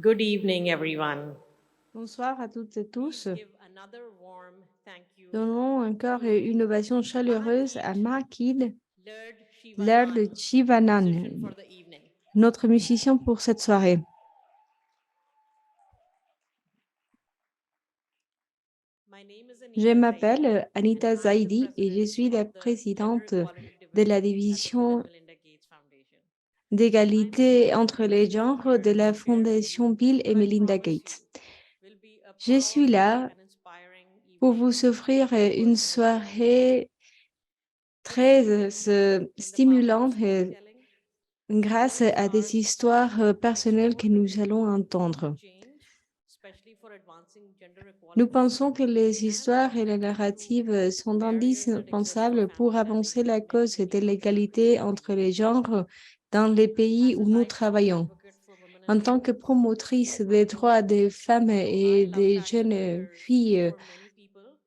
Good evening, everyone. Bonsoir à toutes et tous. Please give another warm thank you Donnons encore une ovation chaleureuse à Mahakid Makid, Laird Laird Shivanan, musician Chivanan, for the evening. notre musicien pour cette soirée. My name is Je Anita Zaidi, m'appelle and Anita I'm the Zaidi et je president suis la of the Gender présidente Equality de la Division at the Bill division and Melinda Gates Foundation. I'm d'égalité thrilled entre les to be genres here de la to share with Fondation you Bill et what I Melinda promise you Gates. will be a Je suis powerful là and inspiring pour evening vous offrir of une personal stories. soirée This très evening, in the power of stimulante storytelling, grâce words à are des histoires personnelles que nous extraordinarily allons powerful for entendre. change, especially for advancing gender Nous equality pensons que les and for histoires et les breaking through narratives sont barriers that exist for indispensables pour family planning avancer la and cause de meaningful family l'égalité entre storytelling. les genres dans les pays As a où nous lifelong travaillons. advocate for women En and tant que girls, promotrice des droits des femmes I et love des fashion jeunes because filles, for many people,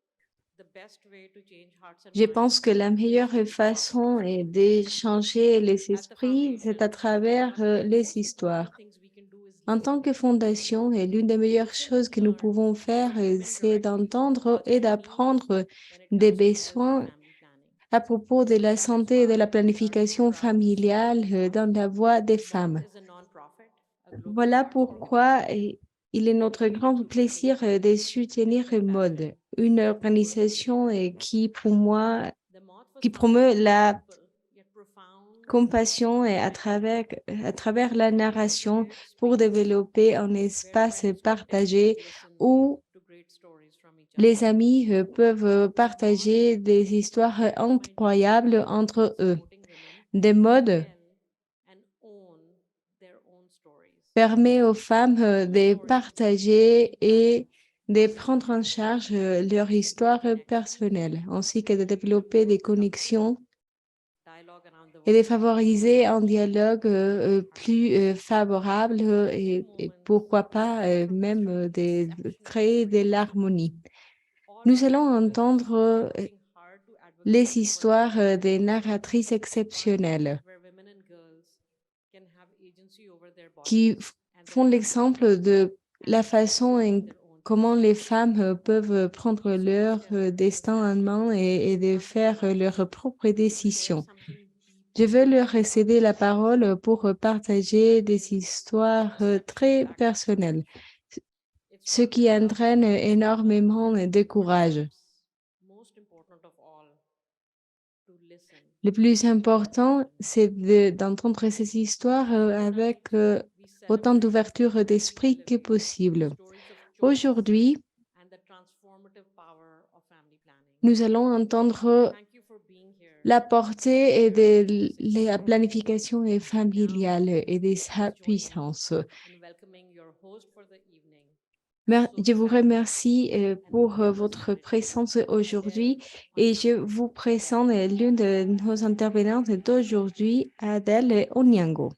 the best way to change hearts and je pense que minds la is meilleure through powerful façon est stories. d'échanger les At the esprits, c'est à foundation, travers one of the les most important histoires. things we can do is En listen. tant que fondation, et l'une des meilleures Listen choses and que nous learn pouvons to faire, get women c'est directly d'entendre what et they need d'apprendre when it des comes to health and besoins family planning. à propos de la That is santé et de la why we are so planification proud to familiale celebrate MOT. dans la voix des MOT femmes. is a non-profit, a global Voilà platform pourquoi il est notre dedicated grand to plaisir creating de soutenir compassion MODE, une through personal organisation stories. The MOT was qui founded promeut by la simple yet profound compassion et idea à travers la create a narration shared pour space développer un where espace friends can partagé listen où to great stories from each other. les amis peuvent MOT, partager des histoires led by Dr. incroyables Shiva, entre is eux. supporting women Des to modes tell and own their own stories. permet aux femmes Each de story partager et challenge, de prendre en charge leur create histoire connection, personnelle, ainsi que de and développer des build trust. connexions Dialogue around the et de world favoriser un dialogue create plus harmony. favorable These et moments pourquoi pas offer même de exceptional créer de storytelling. l'harmonie. All Nous our allons speakers entendre are working hard to advocate les for a histoires more des equitable narratrices environment exceptionnelles where women and girls can have agency over their qui bodies and their font health l'exemple de and la the façon choices of en their own comment future. les femmes peuvent prendre Each leur storyteller destin en main et de has the faire right leurs propres to share décisions. something Je deeply veux leur personal about céder la themselves parole pour partager that des can histoires exceptionally très impact others. personnelles, It's ce from the qui trust entraîne they have earned, énormément de courage. perhaps most important of all, to listen Le plus without important, judgment. c'est d'entendre ces histoires avec Tonight, we autant celebrate d'ouverture family d'esprit que living, possible. stories of choice, Aujourd'hui, and the transformative power of family planning. nous allons entendre Thank you for being here la to portée et share de this la exciting story. planification est Now, familiale et de sa please join me puissance. in welcoming your host for the evening. So Je vous excited remercie and pour votre overstimulated présence to share aujourd'hui on et je behalf vous of présente l'une de nos intervenantes d'aujourd'hui, Adèle Onyango.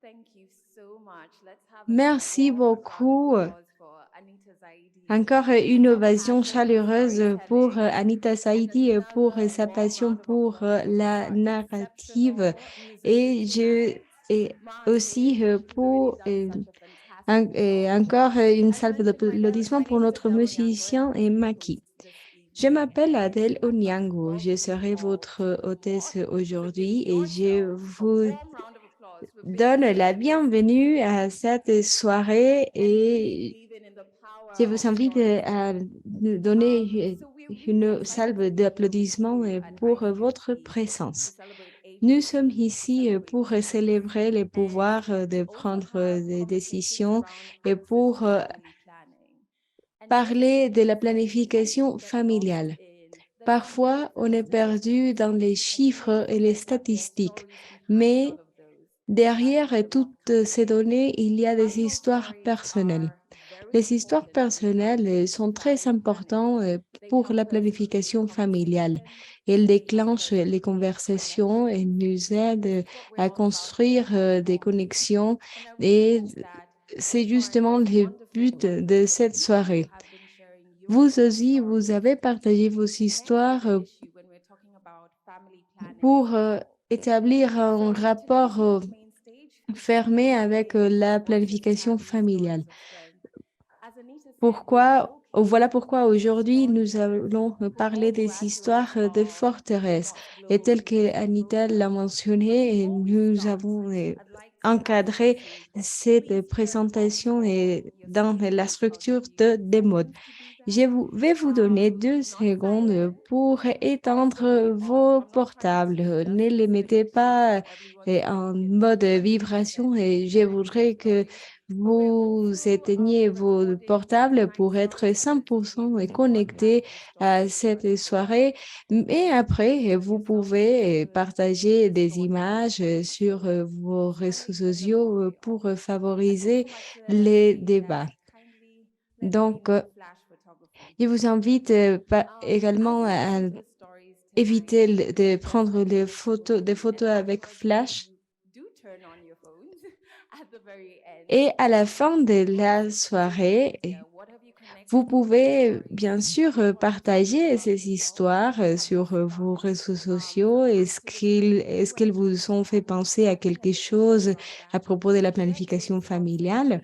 Thank you so much. Let's have a Merci warm round of beaucoup. applause for Anita Zaidi Encore and une her ovation passion for chaleureuse pour storytelling, Anita and Saidi, pour another sa warm passion round of pour applause for la our narrative exceptional musician et tonight, et aussi Martin. She's already pour done such a fantastic et job. encore une As salle mentioned, d'applaudissements my pour name is notre Adele Onyango, and musicien I'm et your Maki. host this Je evening. m'appelle And Adèle I'd like to Onyango, je welcome you serai all votre to hôtesse Mod. So give aujourd'hui et je yourselves a vous warm round of applause for being donne here la to listen. bienvenue à cette soirée And keep et believing in the je power vous of invite à storytelling. nous donner So we're really une excited to salve be here with d'applaudissements you at pour votre I50 to présence. celebrate Nous sommes agency, to ici celebrate pour choice, célébrer les pouvoirs and de to also prendre have des conversations décisions around et access pour to family planning. And many parler de la times we tend to planification get lost familiale. in the Parfois, numbers and on the est perdu statistics, dans les and we may chiffres et les forget that there are statistiques, stories behind mais all of those. And that's derrière where the mod toutes comes ces in. données, il y a des Personal histoires stories personnelles. are very Les histoires important when it comes personnelles to sont très family planning. importantes They pour la help us create planification familiale. conversation. Elles They help déclenchent us les create conversations et connection. nous And this aident is what we're à all about here construire at des Mod. connexions And I really et hope that you c'est find justement this le wonderful but de conversation cette because you soirée. have been sharing Vous your aussi, vous stories. avez partagé vos Many histoires have an issue when we're talking about family planning pour for établir un rapport fermé avec la planification familiale. Voilà pourquoi aujourd'hui nous allons parler des histoires de forteresses. Et tel que Anita l'a mentionné, nous avons encadré cette présentation dans la structure des modes. Vais vous donner 2 secondes pour éteindre vos portables. Ne les mettez pas en mode vibration et je voudrais que vous éteignez vos portables pour être 100% connectés à cette soirée. Et après, vous pouvez partager des images sur vos réseaux sociaux pour favoriser les débats. Donc, je vous invite également à éviter de prendre des photos avec flash. Et à la fin de la soirée, vous pouvez bien sûr partager ces histoires sur vos réseaux sociaux. Est-ce qu'elles vous ont fait penser à quelque chose à propos de la planification familiale?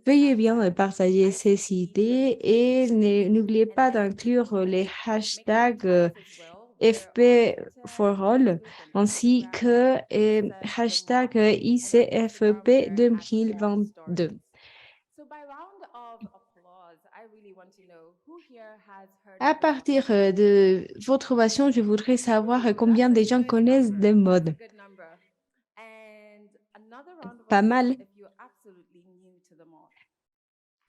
Veuillez bien partager ces idées et n'oubliez pas d'inclure les hashtags FP for All ainsi que hashtag ICFP 2022. À partir de votre ovation, je voudrais savoir combien de gens connaissent des modes. Pas mal.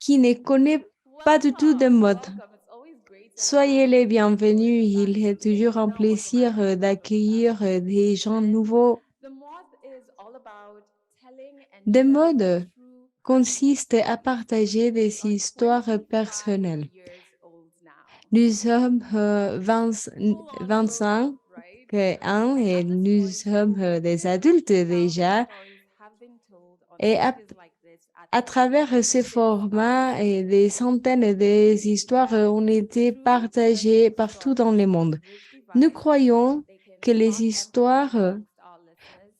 Qui ne connaît pas du tout de mode. Soyez les bienvenus. Il est toujours un plaisir d'accueillir des gens nouveaux. Des modes consistent à partager des histoires personnelles. Nous sommes 25 ans et nous sommes des adultes déjà. Et à travers ces formats et des centaines d'histoires ont été partagées partout dans le monde. Nous croyons que les histoires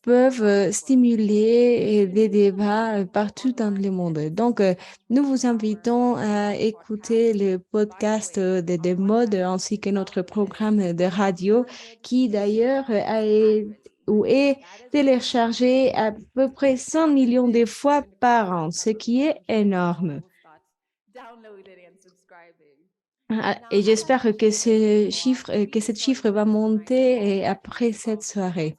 peuvent stimuler des débats partout dans le monde. Donc, nous vous invitons à écouter le podcast de mode ainsi que notre programme de radio qui d'ailleurs est téléchargé à peu près 100 millions de fois par an, ce qui est énorme. Et j'espère que cette chiffre va monter après cette soirée.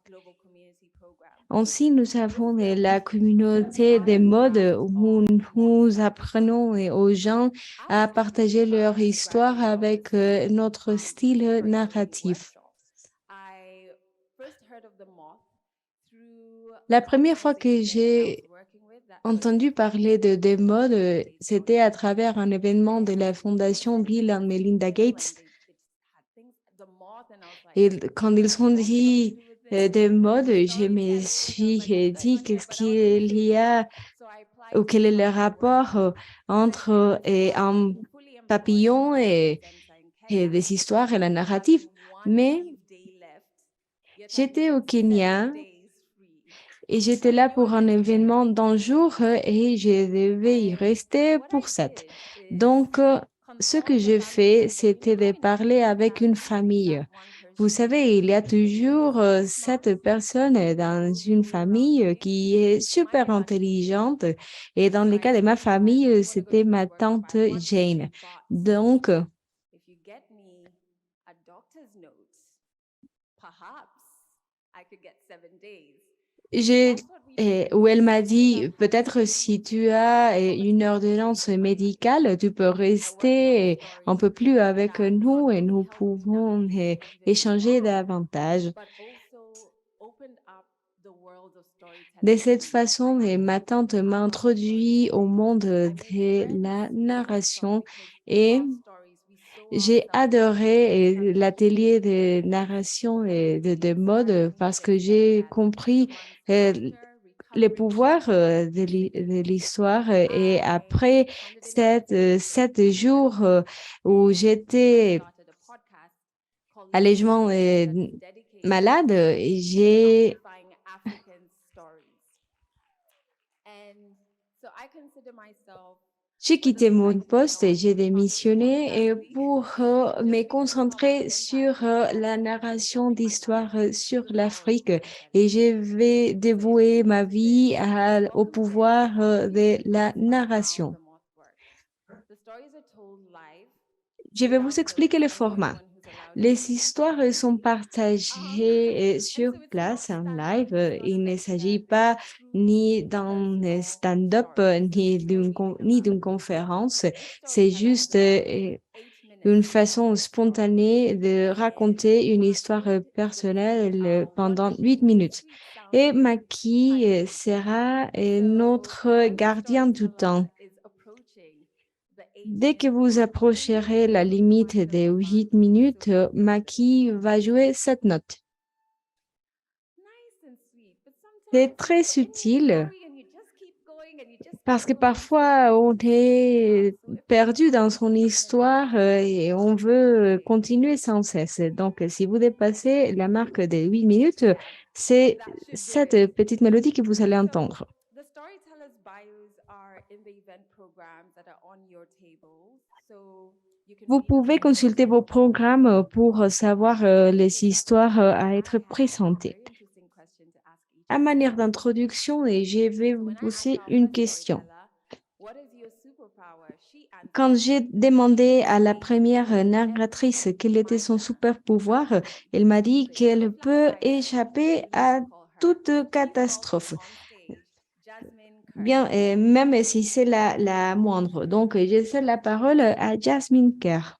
Ainsi, nous avons la communauté des modes où nous apprenons aux gens à partager leur histoire avec notre style narratif. La première fois que j'ai entendu parler des modes, c'était à travers un événement de la Fondation Bill and Melinda Gates. Et quand ils ont dit des modes, je me suis dit qu'est-ce qu'il y a ou quel est le rapport entre un papillon et des histoires et la narrative. Mais j'étais au Kenya et j'étais là pour un événement d'un jour et je devais y rester pour 7. Donc, ce que je fais, c'était de parler avec une famille. Vous savez, il y a toujours cette personne dans une famille qui est super intelligente. Et dans le cas de ma famille, c'était ma tante Jane. Donc, où elle m'a dit, peut-être si tu as une ordonnance médicale, tu peux rester un peu plus avec nous et nous pouvons échanger davantage. De cette façon, ma tante m'a introduit au monde de la narration et j'ai adoré l'atelier de narration et de mode parce que j'ai compris les pouvoirs de l'histoire et après 7 jours où j'étais allègement malade, j'ai amplifying African stories. And so I consider myself J'ai quitté mon poste et j'ai démissionné family. pour me concentrer sur la narration d'histoires sur l'Afrique et je vais dévouer ma vie au pouvoir de la narration. The stories are told live. Je vais vous expliquer le format. Les histoires sont partagées sur place en live. Il ne s'agit pas ni d'un stand-up ni d'une conférence. C'est juste une façon spontanée de raconter une histoire personnelle pendant 8 minutes. Et Maki sera notre gardien du temps. Dès que vous approcherez la limite des 8 minutes, Maki va jouer cette note. C'est très subtil parce que parfois on est perdu dans son histoire et on veut continuer sans cesse. Donc, si vous dépassez la marque des 8 minutes, c'est cette petite mélodie que vous allez entendre. The storytellers' bios are in the event programs that are on your tables. So you can Vous read up pouvez on consulter vos programmes pour savoir les histoires à être présentées. interesting question to ask each À manière d'introduction, et je vais vous poser une question. what is your superpower? She Quand answered, j'ai demandé à la première narratrice quel était son super pouvoir, elle m'a dit qu'elle peut échapper à toute catastrophe, Jasmine bien, même si c'est la moindre. Donc, je cède la parole à Jasmine Kerr.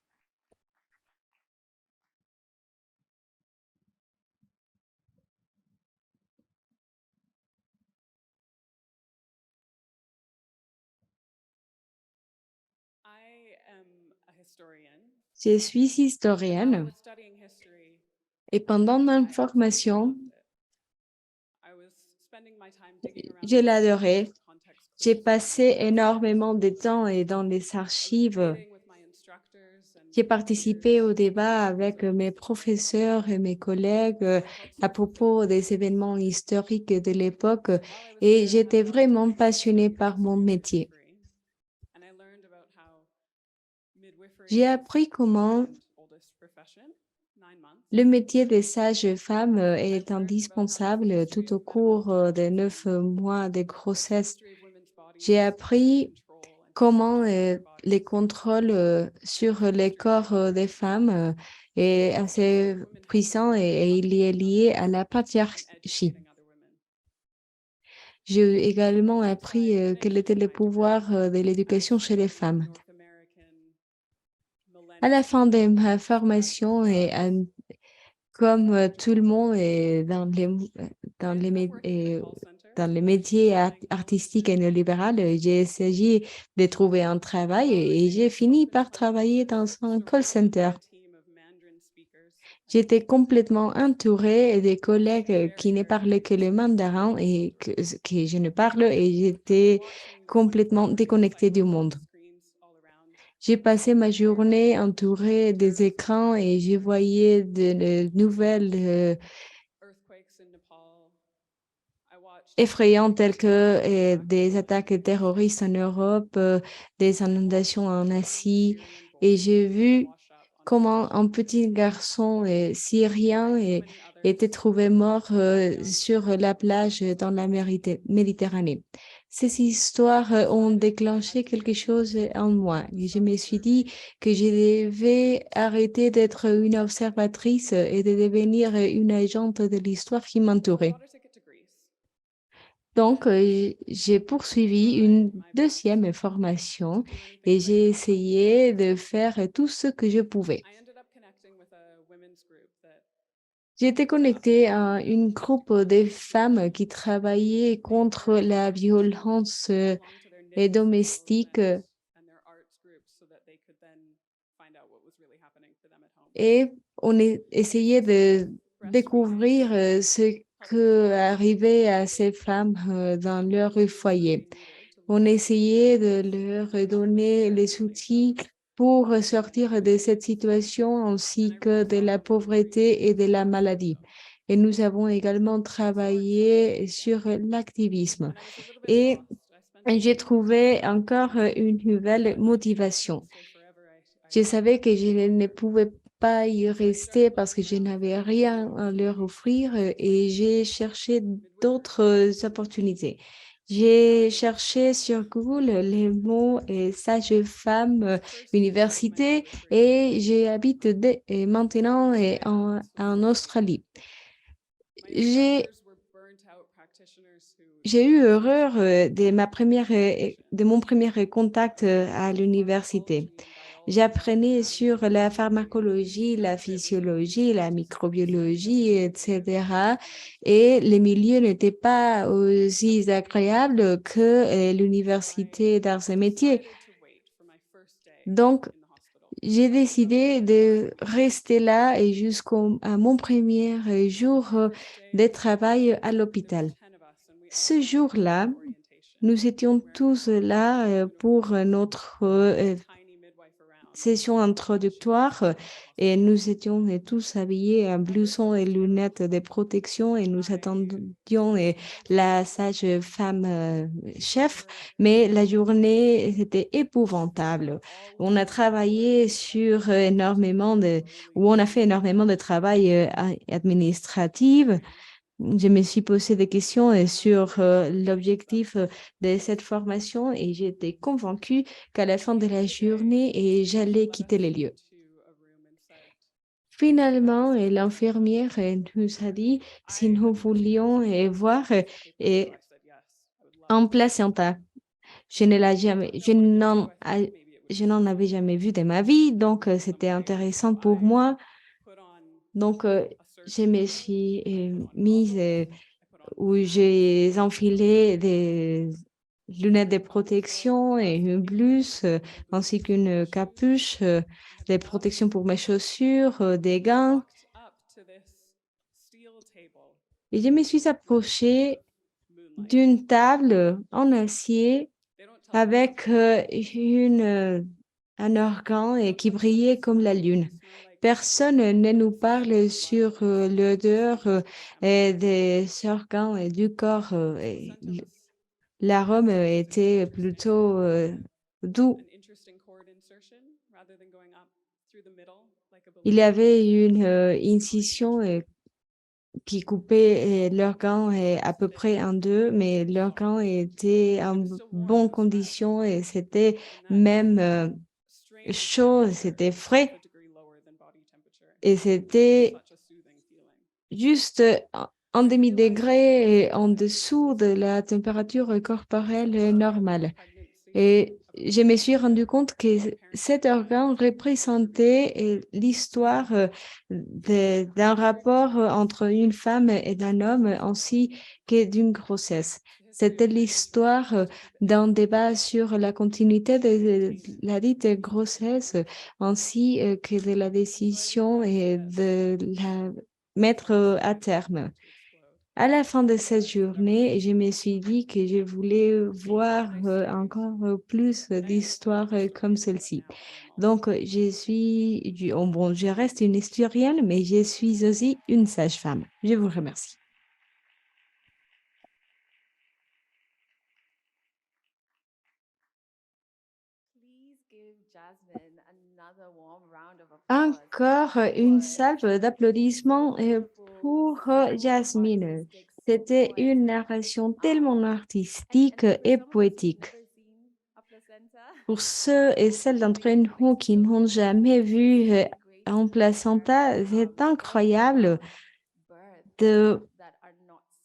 I am a historian. Je suis While I historienne was studying history, et pendant ma I formation, absolutely loved it. I was spending my time digging around je the l'adorais. context J'ai clues passé énormément de temps et dans les I was archives. debating with my instructors and J'ai participé au débat avec mes professeurs et mes collègues à propos des événements historiques de l'époque while I was et there, I j'étais had a lot vraiment of passionnée experience par mon doing métier. midwifery. And I learned about how midwifery J'ai is appris the comment second oldest profession, 9 months. le métier des sages-femmes est indispensable tout au cours des 9 mois de grossesse. History of women's bodies, J'ai appris control and comment protection of their les bodies. contrôles sur les corps des femmes est assez puissant et il est lié à la And patriarchie. educating other women. J'ai également So I appris quel finished était le my pouvoir degree de and l'éducation I chez les studied femmes. North American À la fin de millennium ma history formation, et comme tout le monde est dans I les, ended up mé- working at a et call center. dans les métiers selling artistiques et néolibérales, j'ai essayé de trouver un travail et j'ai fini par travailler dans un call surrounded by center. a team of Mandarin speakers. J'étais complètement entourée des collègues qui ne Barrier parlaient que le mandarin et que je ne parle et I j'étais was watching complètement women déconnectée du cycle monde. through screens all around. J'ai passé ma journée entourée des écrans et je voyais de nouvelles Earthquakes in Nepal. I watched effrayantes telles que attack des attaques terroristes en Europe, des inondations en Asie. Syrian Et boys j'ai vu wash up on comment un petit garçon syrien so many était others trouvé mort young sur la plage dans la Méditerranée. Ces histoires ont déclenché quelque chose en moi. Et je me suis dit que je devais arrêter d'être une observatrice et de devenir une agente de l'histoire qui I m'entourait. bought a ticket to Greece. Donc, j'ai poursuivi une deuxième formation Do anything et that I j'ai could. essayé de faire tout ce que je pouvais. I ended up connecting with a women's group that J'étais connectée à une groupe de femmes qui travaillaient contre la violence belonged to their knitting schools domestique and their arts groups so that they could then find out what was really happening for them at home. et on essayait de découvrir ce que arrivait à ces femmes dans leur foyer. On essayait de leur donner les outils pour sortir de cette situation ainsi que de la pauvreté et de la maladie. et nous avons également travaillé sur l'activisme. And I was a little bit Et lost. I spent j'ai trouvé encore une nouvelle motivation. stay forever. Je savais que je ne pouvais pas y rester parce que je n'avais rien à leur offrir et j'ai cherché d'autres opportunités. J'ai cherché sur Google les mots sage-femme université et j'habite maintenant en Australie. J'ai J'ai eu horreur de mon premier contact à l'université. J'apprenais sur la pharmacologie, la physiologie, la microbiologie, etc. Et les milieux n'étaient pas aussi agréables que l'université d'arts et métiers. Donc, j'ai décidé de rester là et à mon premier jour de travail à l'hôpital. Ce jour-là, nous étions tous là pour notre session introductoire et nous étions tous habillés en blouson et lunettes de protection et nous attendions la sage-femme chef, mais la journée était épouvantable. On a travaillé sur on a fait énormément de travail administratif. Je me suis posé des questions sur l'objectif de cette formation et j'étais convaincue qu'à la fin de la journée, j'allais quitter les lieux. Finalement, l'infirmière nous a dit si nous voulions voir un placenta. Je n'en avais jamais vu de ma vie, donc c'était intéressant pour moi. Donc, je me suis mise où j'ai enfilé des lunettes de protection et une blouse, ainsi qu'une capuche, des protections pour mes chaussures, des gants. Et je me suis approchée d'une table en acier avec un organe qui brillait comme la lune. Personne ne nous parle sur l'odeur des organes et du corps. L'arôme était plutôt doux. Il y avait une incision qui coupait l'organe à peu près en deux, mais l'organe était en bonne condition et c'était même chaud, c'était frais et c'était juste un demi-degré en dessous de la température corporelle normale. Et je me suis rendu compte que cet organe représentait l'histoire d'un rapport entre une femme et d'un homme ainsi que d'une grossesse. C'était l'histoire d'un débat sur la continuité de la dite grossesse ainsi que de la décision et de la mettre à terme. À la fin de cette journée, je me suis dit que je voulais voir encore plus d'histoires comme celle-ci. Donc, je reste une historienne, mais je suis aussi une sage-femme. Je vous remercie. Encore une salve d'applaudissements pour Jasmine. C'était une narration tellement artistique et poétique. Pour ceux et celles d'entre nous qui n'ont jamais vu un placenta, c'est incroyable de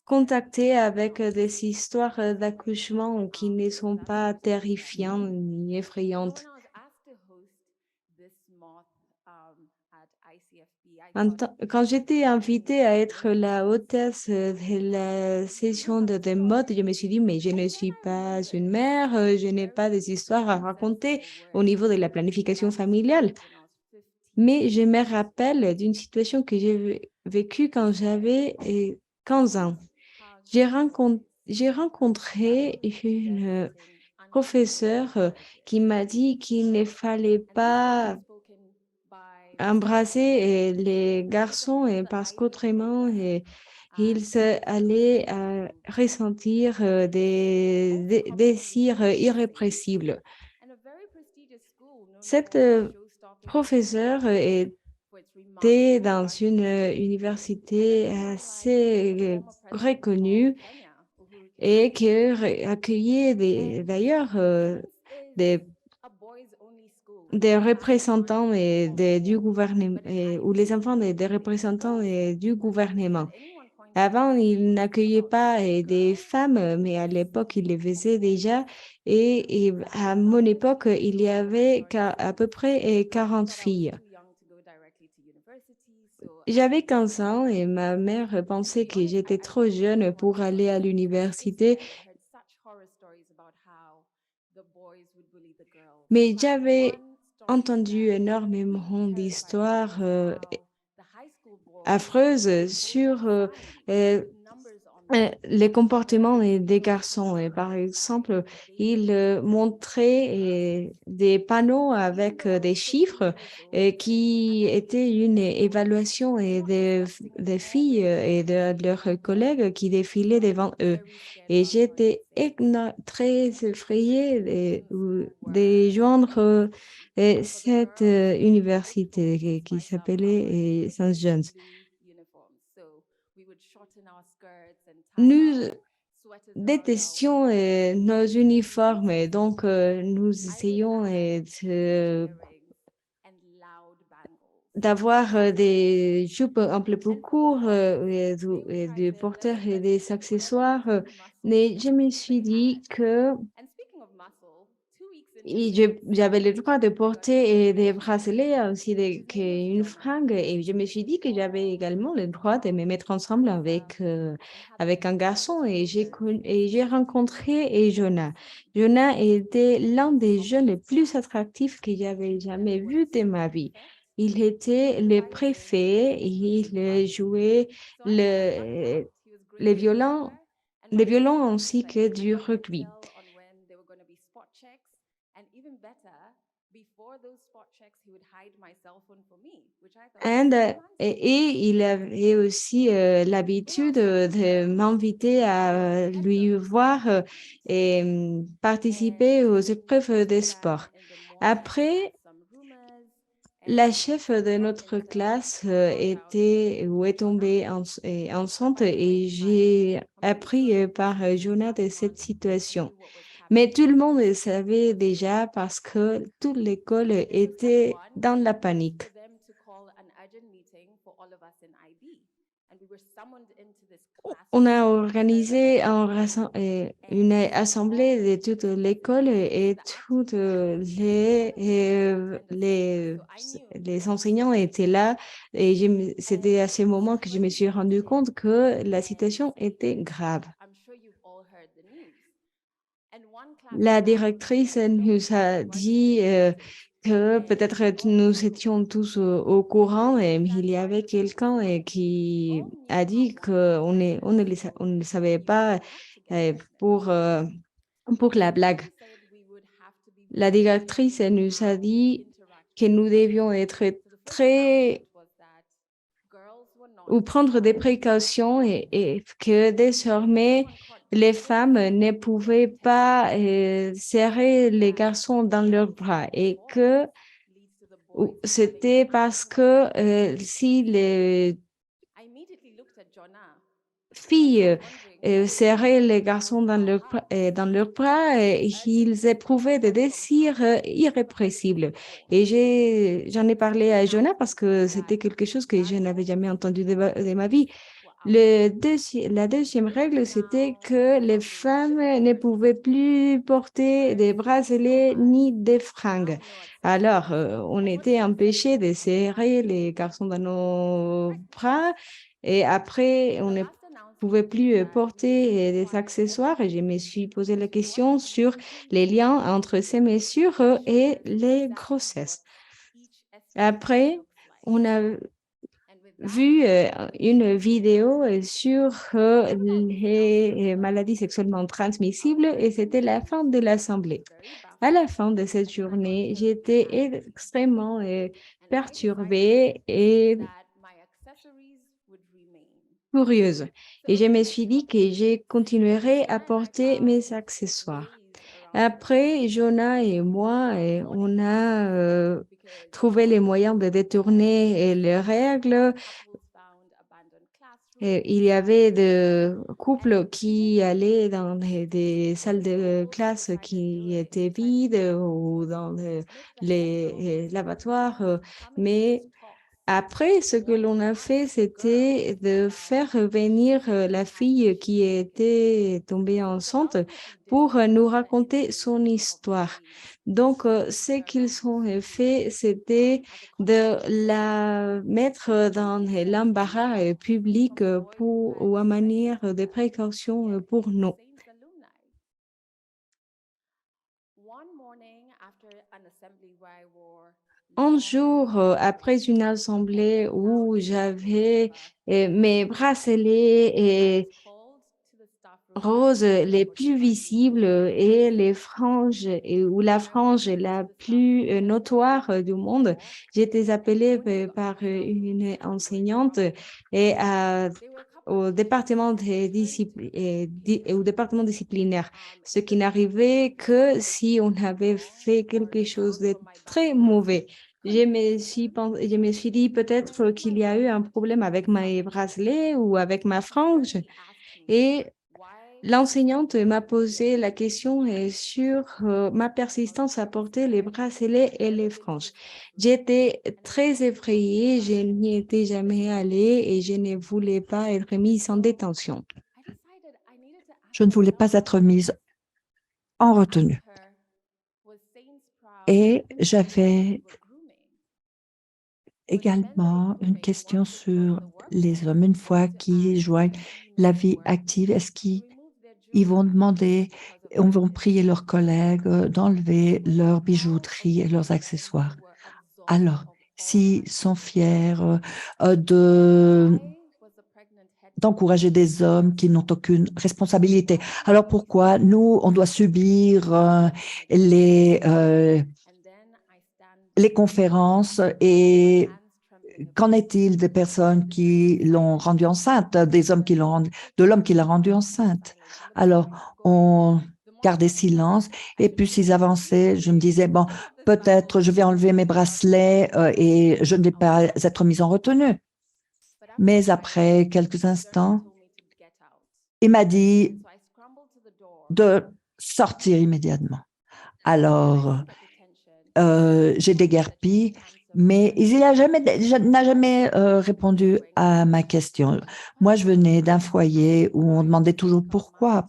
contacter avec des histoires d'accouchement qui ne sont pas terrifiantes ni effrayantes. Quand j'étais invitée à être la hôtesse de la session de mode, je me suis dit, mais je ne suis pas une mère, je n'ai pas des histoires à raconter au niveau de la planification familiale. Mais je me rappelle d'une situation que j'ai vécue quand j'avais 15 ans. J'ai rencontré une professeure qui m'a dit qu'il ne fallait pas embrasser les garçons parce qu'autrement, ils allaient ressentir des désirs irrépressibles. Cette professeure était dans une université assez reconnue et qui accueillait d'ailleurs des représentants du gouvernement ou les enfants des représentants du gouvernement. Avant, ils n'accueillaient pas des femmes, mais à l'époque, ils les faisaient déjà. Et à mon époque, il y avait à peu près 40 filles. J'avais 15 ans et ma mère pensait que j'étais trop jeune pour aller à l'université. Mais j'avais entendu énormément d'histoires affreuses sur les comportements des garçons. Et par exemple, ils montraient des panneaux avec des chiffres qui étaient une évaluation des filles et de leurs collègues qui défilaient devant eux. Et j'étais très effrayée de joindre cette université qui s'appelait St. John's. Nous détestions nos uniformes, et donc nous essayons d'avoir des jupes un peu plus courtes et de porter des accessoires. Mais je me suis dit que j'avais le droit de porter des bracelets ainsi qu'une fringue et je me suis dit que j'avais également le droit de me mettre ensemble avec un garçon et j'ai rencontré Jonah. Jonah était l'un des jeunes les plus attractifs que j'avais jamais vu de ma vie. Il était le préfet et il jouait les violons, les violons ainsi que du rugby. Et il avait aussi l'habitude de m'inviter à lui voir et participer aux épreuves de sport. Après, la chef de notre classe est tombée enceinte et j'ai appris par Jonah de cette situation. Mais tout le monde le savait déjà parce que toute l'école était dans la panique. On a organisé une assemblée de toute l'école et toutes les enseignants étaient là. Et c'était à ce moment que je me suis rendu compte que la situation était grave. La directrice nous a dit que peut-être nous étions tous au courant, mais il y avait quelqu'un qui a dit qu'on on ne le savait pas pour la blague. La directrice nous a dit que nous devions être très ou prendre des précautions et que désormais, les femmes ne pouvaient pas serrer les garçons dans leurs bras et que c'était parce que si les filles serraient les garçons dans leurs bras, ils éprouvaient des désirs irrépressibles. Et j'en ai parlé à Jonah parce que c'était quelque chose que je n'avais jamais entendu de ma vie. La deuxième règle, c'était que les femmes ne pouvaient plus porter des bracelets ni des fringues. Alors, on était empêchés de serrer les garçons dans nos bras et après, on ne pouvait plus porter des accessoires et je me suis posé la question sur les liens entre ces mesures et les grossesses. Après, on a vu une vidéo sur les maladies sexuellement transmissibles et c'était la fin de l'assemblée. À la fin de cette journée, j'étais extrêmement perturbée et curieuse. Et je me suis dit que je continuerai à porter mes accessoires. Après, Jonah et moi, on a trouvé les moyens de détourner les règles. Il y avait des couples qui allaient dans des salles de classe qui étaient vides ou dans les lavatoires, mais après, ce que l'on a fait, c'était de faire venir la fille qui était tombée enceinte pour nous raconter son histoire. Donc, ce qu'ils ont fait, c'était de la mettre dans l'embarras public ou à manière de précaution pour nous. Un jour, après une assemblée où j'avais mes bracelets et roses les plus visibles et les franges ou la frange la plus notoire du monde, j'étais appelée par une enseignante et au département au département disciplinaire, ce qui n'arrivait que si on avait fait quelque chose de très mauvais. Je me suis dit peut-être qu'il y a eu un problème avec mes bracelets ou avec ma frange. Et l'enseignante m'a posé la question sur ma persistance à porter les bracelets et les franges. J'étais très effrayée, je n'y étais jamais allée et je ne voulais pas être mise en détention. Je ne voulais pas être mise en retenue. Et j'avais également une question sur les hommes. Une fois qu'ils joignent la vie active, est-ce qu'ils vont demander, on va prier leurs collègues d'enlever leurs bijouteries et leurs accessoires? Alors, s'ils sont fiers d'encourager des hommes qui n'ont aucune responsabilité, alors pourquoi nous, on doit subir les conférences et qu'en est-il des personnes qui l'ont rendue enceinte, des hommes de l'homme qui l'a rendue enceinte? Alors, on gardait silence et puis s'ils avançaient, je me disais, bon, peut-être je vais enlever mes bracelets et je ne vais pas être mise en retenue. Mais après quelques instants, il m'a dit de sortir immédiatement. Alors, j'ai déguerpi, mais il n'a jamais répondu à ma question. Moi, je venais d'un foyer où on demandait toujours pourquoi,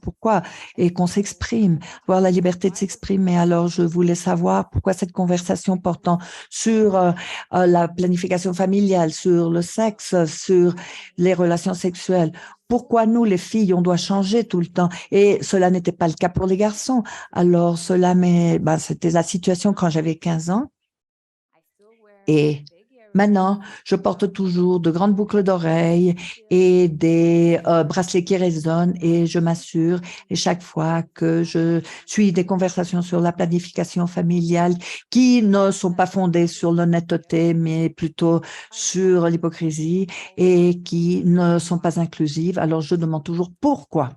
et qu'on s'exprime, avoir la liberté de s'exprimer. Alors, je voulais savoir pourquoi cette conversation portant sur la planification familiale, sur le sexe, sur les relations sexuelles. Pourquoi nous, les filles, on doit changer tout le temps? Et cela n'était pas le cas pour les garçons. Alors, c'était la situation quand j'avais 15 ans. Et maintenant, je porte toujours de grandes boucles d'oreilles et des bracelets qui résonnent et je m'assure, et chaque fois que je suis des conversations sur la planification familiale qui ne sont pas fondées sur l'honnêteté, mais plutôt sur l'hypocrisie et qui ne sont pas inclusives, alors je demande toujours pourquoi.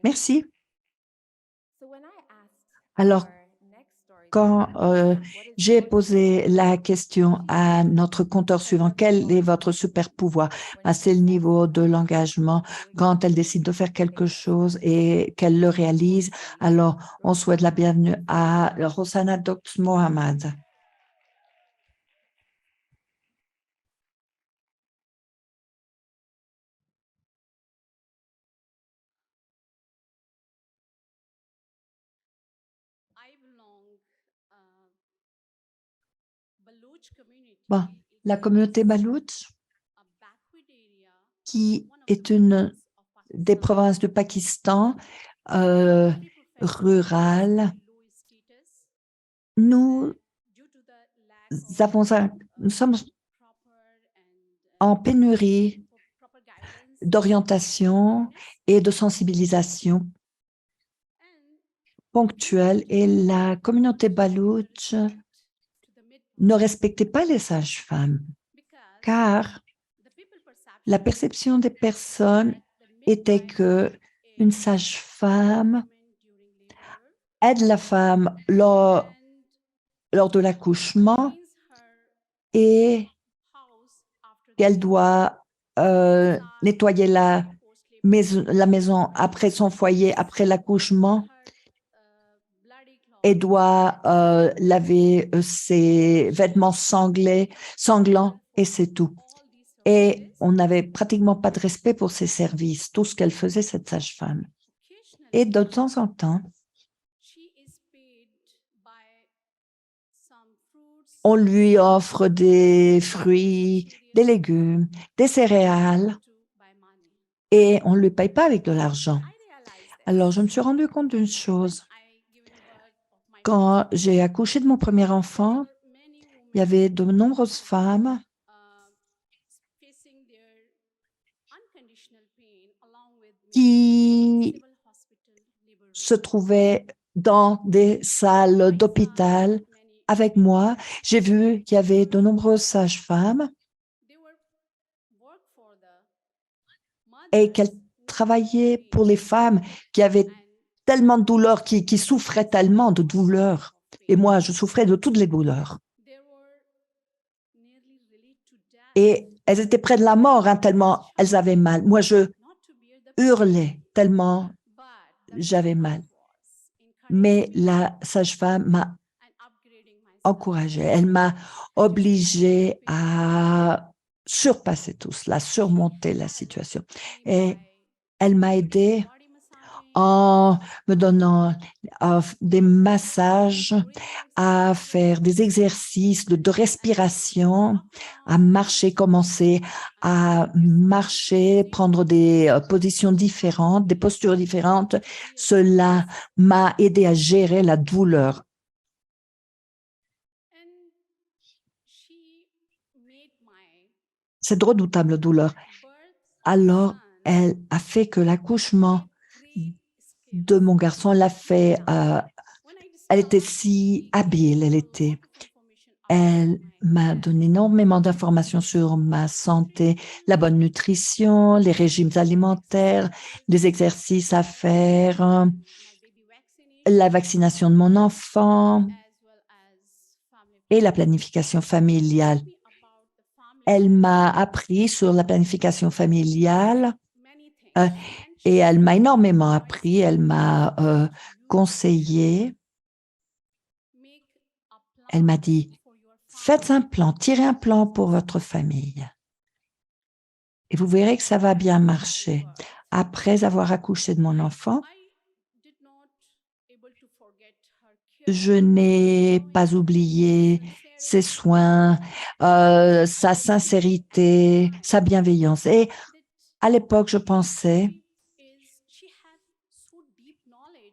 Merci. Alors, quand j'ai posé la question à notre compteur suivant, quel est votre super pouvoir? C'est le niveau de l'engagement. Quand elle décide de faire quelque chose et qu'elle le réalise, alors on souhaite la bienvenue à Rossana Dox Mohamed. Bon, la communauté baloutche, qui est une des provinces du Pakistan rurales, nous nous sommes en pénurie d'orientation et de sensibilisation ponctuelle et la communauté baloutche ne respectait pas les sages-femmes car la perception des personnes était que une sage-femme aide la femme lors de l'accouchement et qu'elle doit nettoyer la maison après son foyer, après l'accouchement, et doit laver ses vêtements sanglants, et c'est tout. Et on n'avait pratiquement pas de respect pour ses services, tout ce qu'elle faisait, cette sage-femme. Et de temps en temps, on lui offre des fruits, des légumes, des céréales, et on ne lui paye pas avec de l'argent. Alors, je me suis rendu compte d'une chose. Quand j'ai accouché de mon premier enfant, il y avait de nombreuses femmes qui se trouvaient dans des salles d'hôpital avec moi. J'ai vu qu'il y avait de nombreuses sages-femmes et qu'elles travaillaient pour les femmes qui avaient tellement de douleurs, qui souffraient tellement de douleurs. Et moi, je souffrais de toutes les douleurs. Et elles étaient près de la mort, hein, tellement elles avaient mal. Moi, je hurlais tellement j'avais mal. Mais la sage-femme m'a encouragée. Elle m'a obligée à surpasser tout cela, surmonter la situation. Et elle m'a aidée en me donnant des massages, à faire des exercices de respiration, à marcher, commencer à marcher, prendre des positions différentes, des postures différentes. Cela m'a aidé à gérer la douleur. Cette redoutable douleur. Alors, elle a fait que l'accouchement de mon garçon l'a fait, elle était si habile, elle m'a donné énormément d'informations sur ma santé, la bonne nutrition, les régimes alimentaires, les exercices à faire, la vaccination de mon enfant et la planification familiale. Elle m'a appris sur la planification familiale et elle m'a énormément appris, elle m'a conseillé. Elle m'a dit, faites un plan, tirez un plan pour votre famille. Et vous verrez que ça va bien marcher. Après avoir accouché de mon enfant, je n'ai pas oublié ses soins, sa sincérité, sa bienveillance. Et à l'époque, je pensais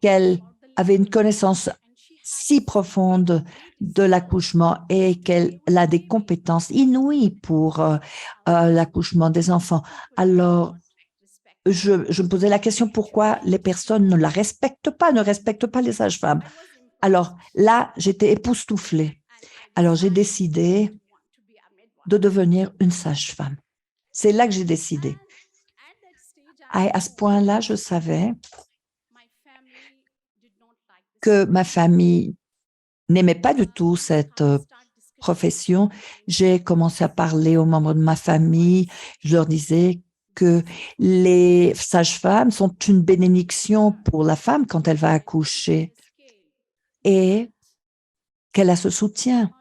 qu'elle avait une connaissance si profonde de l'accouchement et qu'elle a des compétences inouïes pour l'accouchement des enfants. Alors, je me posais la question pourquoi les personnes ne la respectent pas, ne respectent pas les sages-femmes. Alors là, j'étais époustouflée. Alors, j'ai décidé de devenir une sage-femme. C'est là que j'ai décidé. À ce point-là, je savais que ma famille n'aimait pas du tout cette profession. J'ai commencé à parler aux membres de ma famille. Je leur disais que les sages-femmes sont une bénédiction pour la femme quand elle va accoucher et qu'elle a ce soutien.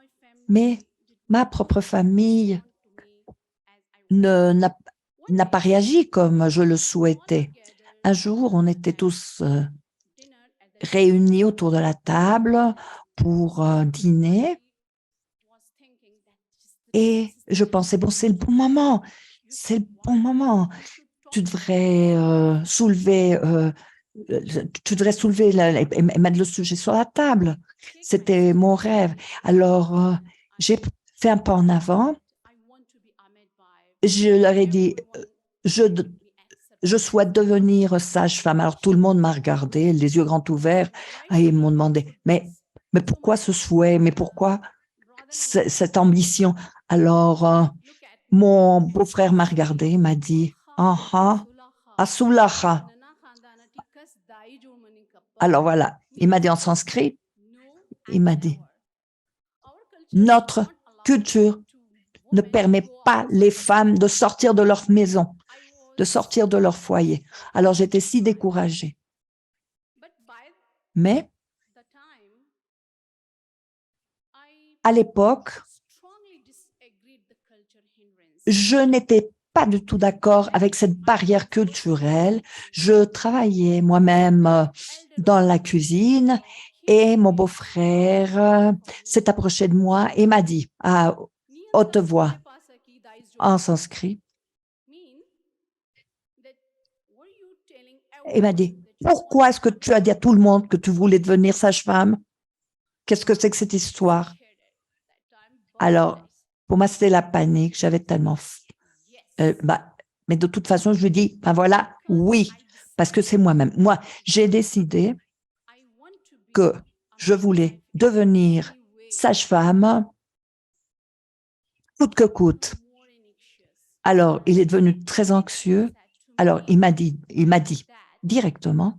Mais ma propre famille n'a pas réagi comme je le souhaitais. Un jour, on était tous réunis autour de la table pour dîner et je pensais, bon, c'est le bon moment, tu devrais soulever et mettre le sujet sur la table. C'était mon rêve. Alors, j'ai fait un pas en avant. Je leur ai dit, je souhaite devenir sage-femme. Alors tout le monde m'a regardé, les yeux grands ouverts, et ils m'ont demandé, mais pourquoi ce souhait? Mais pourquoi cette ambition? Alors, mon beau-frère m'a regardé, m'a dit, ah, Asulaha. Alors voilà, il m'a dit en sanskrit, il m'a dit, notre culture ne permet pas les femmes de sortir de leur maison, de sortir de leur foyer. Alors j'étais si découragée. Mais à l'époque, je n'étais pas du tout d'accord avec cette barrière culturelle. Je travaillais moi-même dans la cuisine et mon beau-frère s'est approché de moi et m'a dit à haute voix en sanskrit, il m'a dit, pourquoi est-ce que tu as dit à tout le monde que tu voulais devenir sage-femme? Qu'est-ce que c'est que cette histoire? Alors, pour moi, c'était la panique. J'avais tellement... mais de toute façon, je lui dis, ben voilà, oui, parce que c'est moi-même. Moi, j'ai décidé que je voulais devenir sage-femme coûte que coûte. Alors, il est devenu très anxieux. Alors, il m'a dit directement,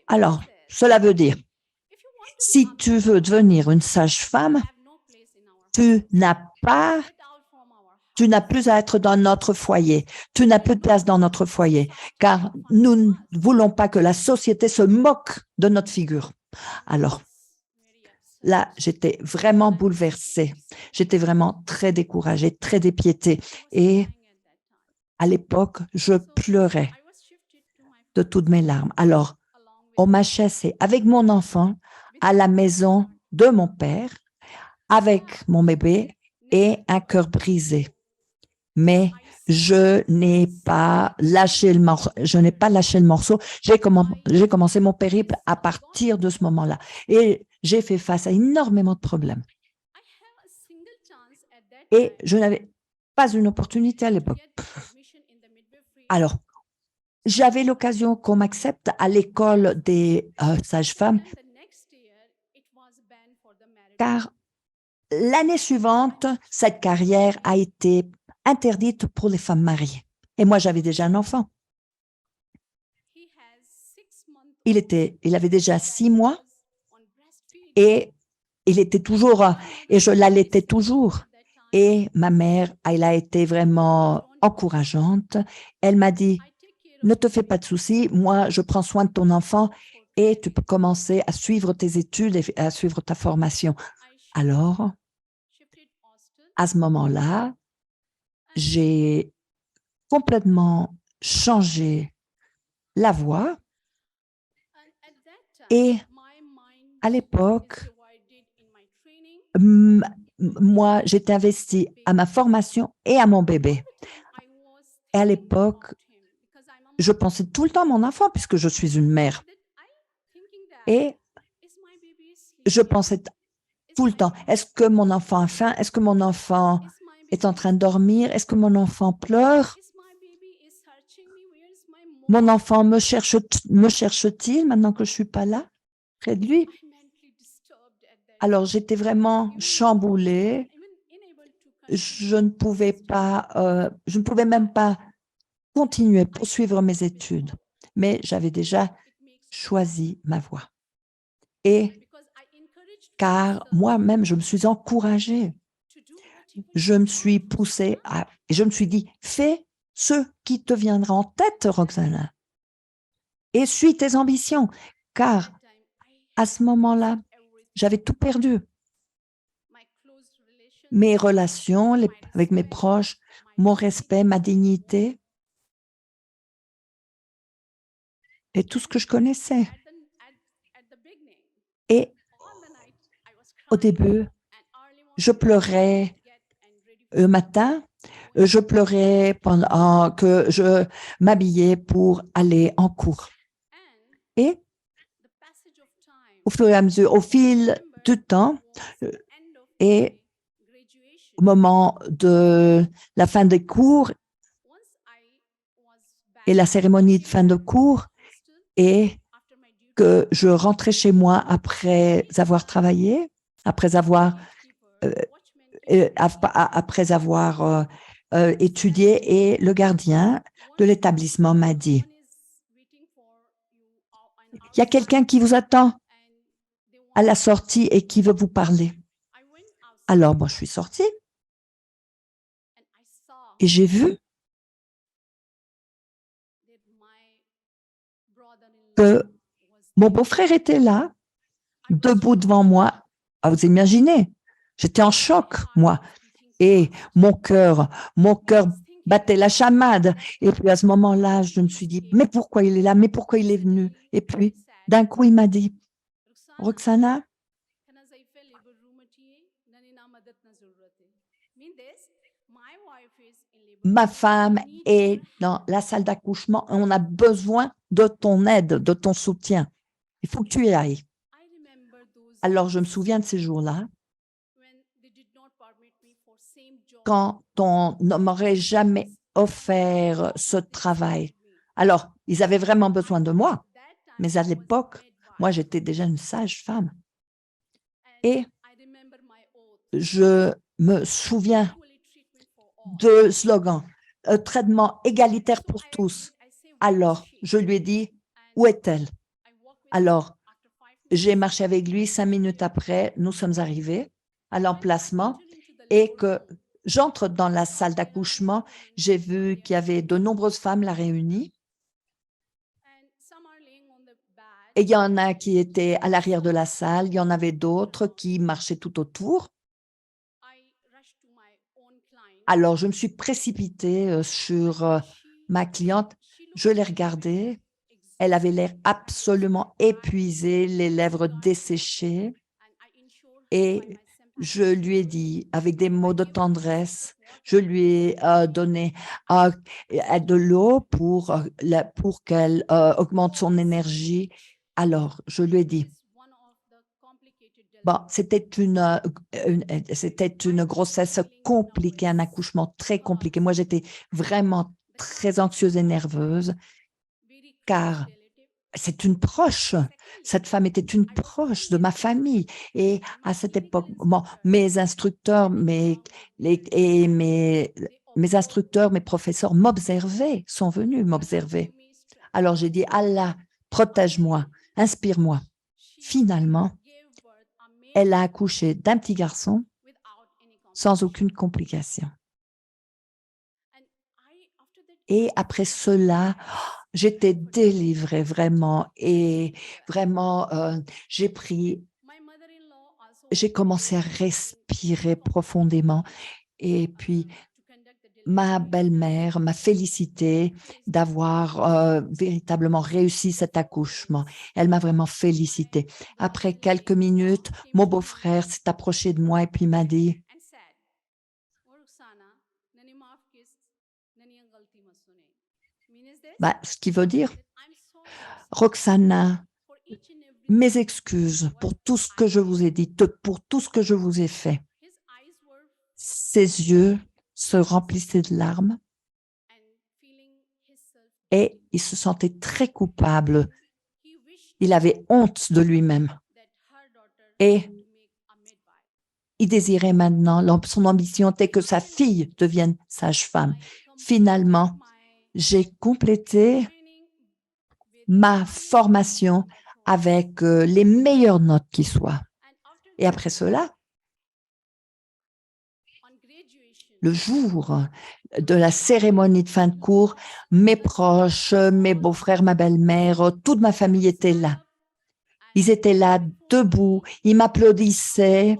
alors, cela veut dire, si tu veux devenir une sage-femme, tu n'as plus à être dans notre foyer. Tu n'as plus de place dans notre foyer, car nous ne voulons pas que la société se moque de notre figure. Alors, là, j'étais vraiment bouleversée. J'étais vraiment très découragée, très dépiétée. Et à l'époque, je pleurais de toutes mes larmes. Alors, on m'a chassée avec mon enfant à la maison de mon père, avec mon bébé et un cœur brisé. Mais je n'ai pas lâché le morceau. J'ai commencé mon périple à partir de ce moment-là. Et j'ai fait face à énormément de problèmes. Et je n'avais pas une opportunité à l'époque. Alors, j'avais l'occasion qu'on m'accepte à l'école des sages-femmes, car l'année suivante, cette carrière a été interdite pour les femmes mariées. Et moi, j'avais déjà un enfant. Il avait déjà 6 mois et il était toujours, et je l'allaitais toujours. Et ma mère, elle a été vraiment encourageante. Elle m'a dit, ne te fais pas de soucis, moi, je prends soin de ton enfant et tu peux commencer à suivre tes études et à suivre ta formation. Alors, à ce moment-là, j'ai complètement changé la voie et à l'époque, moi, j'étais investie à ma formation et à mon bébé. Et à l'époque, je pensais tout le temps à mon enfant puisque je suis une mère. Et je pensais tout le temps, est-ce que mon enfant a faim? Est-ce que mon enfant est en train de dormir? Est-ce que mon enfant pleure? Mon enfant me cherche-t-il maintenant que je ne suis pas là, près de lui? Alors, j'étais vraiment chamboulée. Je ne pouvais même pas continuer, poursuivre mes études. Mais j'avais déjà choisi ma voie. Et car moi-même, je me suis encouragée. Je me suis poussée et je me suis dit, fais ce qui te viendra en tête, Roxana, et suis tes ambitions, car à ce moment-là, j'avais tout perdu. Mes relations avec mes proches, mon respect, ma dignité et tout ce que je connaissais. Et au début, Je pleurais le matin, je pleurais pendant que je m'habillais pour aller en cours. Et au fur et à mesure, au fil du temps, et au moment de la fin des cours et la cérémonie de fin de cours, et que je rentrais chez moi après avoir travaillé, après avoir étudié, et le gardien de l'établissement m'a dit, il y a quelqu'un qui vous attend à la sortie et qui veut vous parler. Alors, moi, je suis sortie et j'ai vu que mon beau-frère était là, debout devant moi. Ah, vous imaginez, j'étais en choc, moi. Et mon cœur battait la chamade. Et puis à ce moment-là, je me suis dit, mais pourquoi il est là? Mais pourquoi il est venu? Et puis, d'un coup, il m'a dit, Roxana, ma femme est dans la salle d'accouchement et on a besoin de ton aide, de ton soutien. Il faut que tu y ailles. Alors, je me souviens de ces jours-là, quand on ne m'aurait jamais offert ce travail. Alors, ils avaient vraiment besoin de moi, mais à l'époque, moi, j'étais déjà une sage-femme. Et je me souviens de slogan, traitement égalitaire pour tous. Alors, je lui ai dit, où est-elle? Alors, j'ai marché avec lui 5 minutes après, nous sommes arrivés à l'emplacement et que j'entre dans la salle d'accouchement, j'ai vu qu'il y avait de nombreuses femmes là réunies. Et il y en a qui étaient à l'arrière de la salle, il y en avait d'autres qui marchaient tout autour. Alors, je me suis précipitée sur ma cliente. Je l'ai regardée. Elle avait l'air absolument épuisée, les lèvres desséchées. Et je lui ai dit, avec des mots de tendresse, je lui ai donné de l'eau pour qu'elle augmente son énergie. Alors, je lui ai dit, bon, c'était une grossesse compliquée, un accouchement très compliqué. Moi, j'étais vraiment très anxieuse et nerveuse, car c'est une proche. Cette femme était une proche de ma famille. Et à cette époque, bon, mes instructeurs, mes instructeurs, mes professeurs m'observaient, sont venus m'observer. Alors j'ai dit, Allah, protège-moi, inspire-moi. Finalement, elle a accouché d'un petit garçon sans aucune complication. Et après cela, j'étais délivrée vraiment et vraiment, j'ai commencé à respirer profondément et puis ma belle-mère m'a félicité d'avoir véritablement réussi cet accouchement. Elle m'a vraiment félicité. Après quelques minutes, mon beau-frère s'est approché de moi et puis m'a dit, ce qui veut dire, Roxana, mes excuses pour tout ce que je vous ai dit, pour tout ce que je vous ai fait. Ses yeux se remplissaient de larmes et il se sentait très coupable. Il avait honte de lui-même et il désirait maintenant, son ambition était que sa fille devienne sage-femme. Finalement, j'ai complété ma formation avec les meilleures notes qui soient. Et après cela, le jour de la cérémonie de fin de cours, mes proches, mes beaux-frères, ma belle-mère, toute ma famille était là. Ils étaient là, debout, ils m'applaudissaient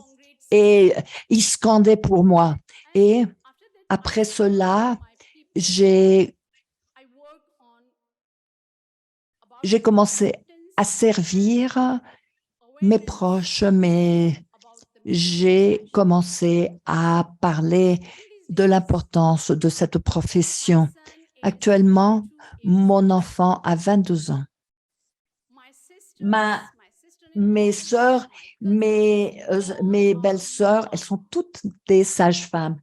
et ils scandaient pour moi. Et après cela, j'ai commencé à servir mes proches, mes j'ai commencé à parler de l'importance de cette profession. Actuellement, mon enfant a 22 ans. Mes sœurs, mes belles-sœurs, elles sont toutes des sages-femmes.